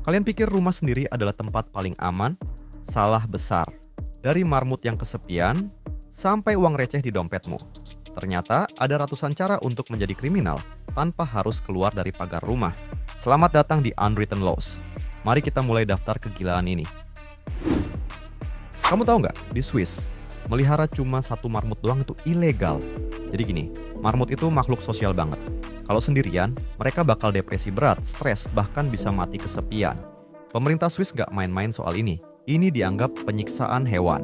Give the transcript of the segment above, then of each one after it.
Kalian pikir rumah sendiri adalah tempat paling aman? Salah besar. Dari marmut yang kesepian, sampai uang receh di dompetmu. Ternyata ada ratusan cara untuk menjadi kriminal tanpa harus keluar dari pagar rumah. Selamat datang di Unwritten Laws. Mari kita mulai daftar kegilaan ini. Kamu tahu nggak, di Swiss, melihara cuma satu marmut doang itu ilegal. Jadi gini, marmut itu makhluk sosial banget. Kalau sendirian, mereka bakal depresi berat, stres, bahkan bisa mati kesepian. Pemerintah Swiss nggak main-main soal ini. Ini dianggap penyiksaan hewan.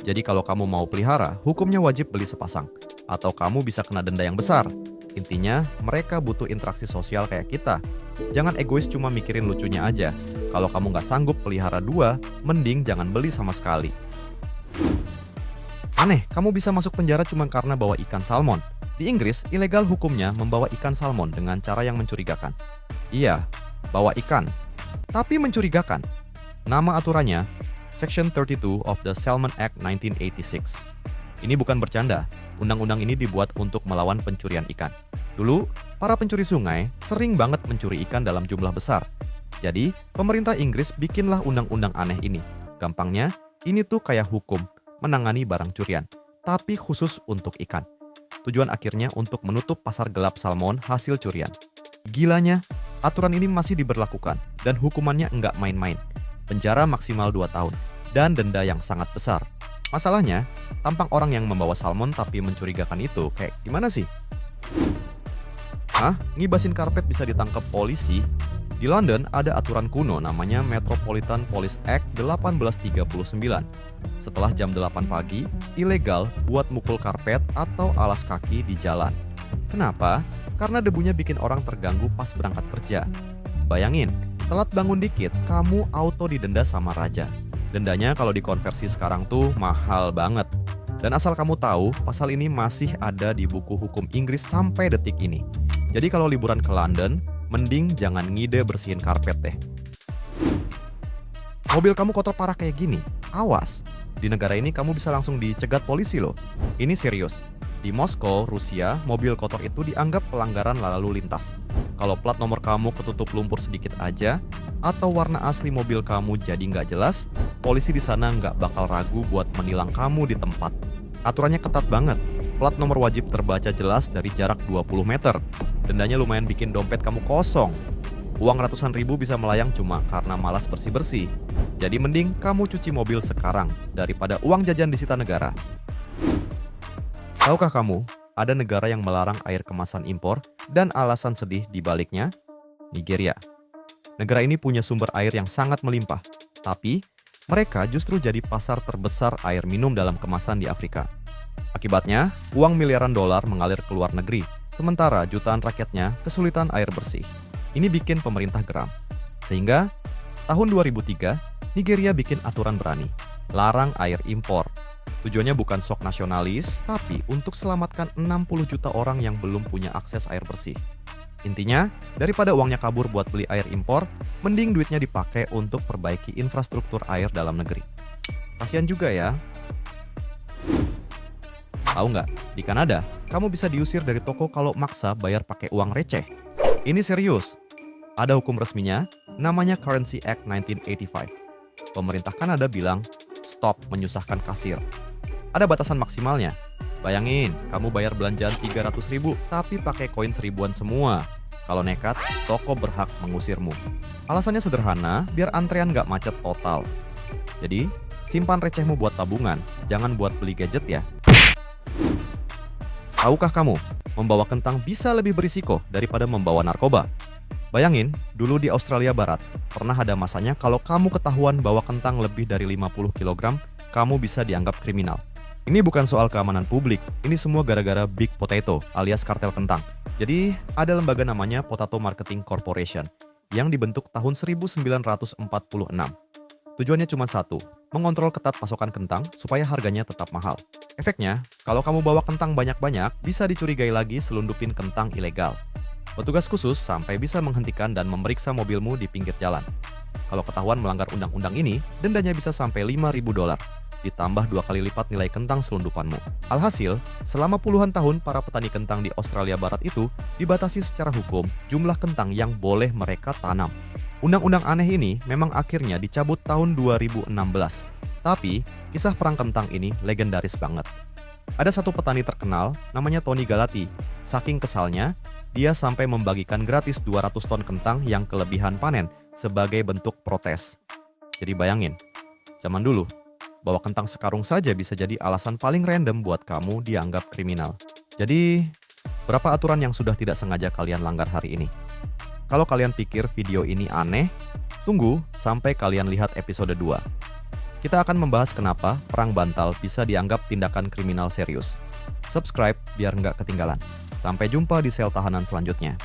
Jadi kalau kamu mau pelihara, hukumnya wajib beli sepasang. Atau kamu bisa kena denda yang besar. Intinya, mereka butuh interaksi sosial kayak kita. Jangan egois cuma mikirin lucunya aja. Kalau kamu nggak sanggup pelihara dua, mending jangan beli sama sekali. Aneh, kamu bisa masuk penjara cuma karena bawa ikan salmon. Di Inggris, ilegal hukumnya membawa ikan salmon dengan cara yang mencurigakan. Iya, bawa ikan. Tapi mencurigakan. Nama aturannya, Section 32 of the Salmon Act 1986. Ini bukan bercanda. Undang-undang ini dibuat untuk melawan pencurian ikan. Dulu, para pencuri sungai sering banget mencuri ikan dalam jumlah besar. Jadi, pemerintah Inggris bikinlah undang-undang aneh ini. Gampangnya, ini tuh kayak hukum menangani barang curian, tapi khusus untuk ikan. Tujuan akhirnya untuk menutup pasar gelap salmon hasil curian. Gilanya, aturan ini masih diberlakukan dan hukumannya nggak main-main. Penjara maksimal 2 tahun dan denda yang sangat besar. Masalahnya, tampang orang yang membawa salmon tapi mencurigakan itu kayak gimana sih? Hah? Ngibasin karpet bisa ditangkap polisi? Di London ada aturan kuno namanya Metropolitan Police Act 1839. Setelah jam 8 pagi, ilegal buat mukul karpet atau alas kaki di jalan. Kenapa? Karena debunya bikin orang terganggu pas berangkat kerja. Bayangin, telat bangun dikit, kamu auto didenda sama raja. Dendanya kalau dikonversi sekarang tuh mahal banget. Dan asal kamu tahu, pasal ini masih ada di buku hukum Inggris sampai detik ini. Jadi kalau liburan ke London, mending jangan ngide bersihin karpet deh. Mobil kamu kotor parah kayak gini, awas. Di negara ini kamu bisa langsung dicegat polisi loh. Ini serius. Di Moskow, Rusia, mobil kotor itu dianggap pelanggaran lalu lintas. Kalau plat nomor kamu ketutup lumpur sedikit aja, atau warna asli mobil kamu jadi nggak jelas, polisi di sana nggak bakal ragu buat menilang kamu di tempat. Aturannya ketat banget. Plat nomor wajib terbaca jelas dari jarak 20 meter. Dendanya lumayan bikin dompet kamu kosong. Uang ratusan ribu bisa melayang cuma karena malas bersih-bersih. Jadi mending kamu cuci mobil sekarang daripada uang jajan disita negara. Tahukah kamu, ada negara yang melarang air kemasan impor dan alasan sedih di baliknya? Nigeria. Negara ini punya sumber air yang sangat melimpah, tapi mereka justru jadi pasar terbesar air minum dalam kemasan di Afrika. Akibatnya, uang miliaran dolar mengalir ke luar negeri, sementara jutaan rakyatnya kesulitan air bersih. Ini bikin pemerintah geram. Sehingga, tahun 2003, Nigeria bikin aturan berani, larang air impor. Tujuannya bukan sok nasionalis, tapi untuk selamatkan 60 juta orang yang belum punya akses air bersih. Intinya, daripada uangnya kabur buat beli air impor, mending duitnya dipakai untuk perbaiki infrastruktur air dalam negeri. Kasian juga ya. Tahu nggak, di Kanada, kamu bisa diusir dari toko kalau maksa bayar pakai uang receh. Ini serius. Ada hukum resminya, namanya Currency Act 1985. Pemerintah Kanada bilang, stop menyusahkan kasir. Ada batasan maksimalnya. Bayangin, kamu bayar belanjaan 300 ribu, tapi pakai koin seribuan semua. Kalau nekat, toko berhak mengusirmu. Alasannya sederhana, biar antrean nggak macet total. Jadi, simpan recehmu buat tabungan, jangan buat beli gadget ya. Tahukah kamu, membawa kentang bisa lebih berisiko daripada membawa narkoba? Bayangin, dulu di Australia Barat, pernah ada masanya kalau kamu ketahuan bawa kentang lebih dari 50 kg, kamu bisa dianggap kriminal. Ini bukan soal keamanan publik, ini semua gara-gara Big Potato alias kartel kentang. Jadi, ada lembaga namanya Potato Marketing Corporation yang dibentuk tahun 1946. Tujuannya cuma satu, mengontrol ketat pasokan kentang supaya harganya tetap mahal. Efeknya, kalau kamu bawa kentang banyak-banyak, bisa dicurigai lagi selundupin kentang ilegal. Petugas khusus sampai bisa menghentikan dan memeriksa mobilmu di pinggir jalan. Kalau ketahuan melanggar undang-undang ini, dendanya bisa sampai 5.000 dolar. Ditambah 2 kali lipat nilai kentang selundupanmu. Alhasil, selama puluhan tahun para petani kentang di Australia Barat itu dibatasi secara hukum jumlah kentang yang boleh mereka tanam. Undang-undang aneh ini memang akhirnya dicabut tahun 2016. Tapi, kisah perang kentang ini legendaris banget. Ada satu petani terkenal, namanya Tony Galati. Saking kesalnya, dia sampai membagikan gratis 200 ton kentang yang kelebihan panen sebagai bentuk protes. Jadi bayangin, zaman dulu, bawa kentang sekarung saja bisa jadi alasan paling random buat kamu dianggap kriminal. Jadi, berapa aturan yang sudah tidak sengaja kalian langgar hari ini? Kalau kalian pikir video ini aneh, tunggu sampai kalian lihat episode 2. Kita akan membahas kenapa perang bantal bisa dianggap tindakan kriminal serius. Subscribe biar nggak ketinggalan. Sampai jumpa di sel tahanan selanjutnya.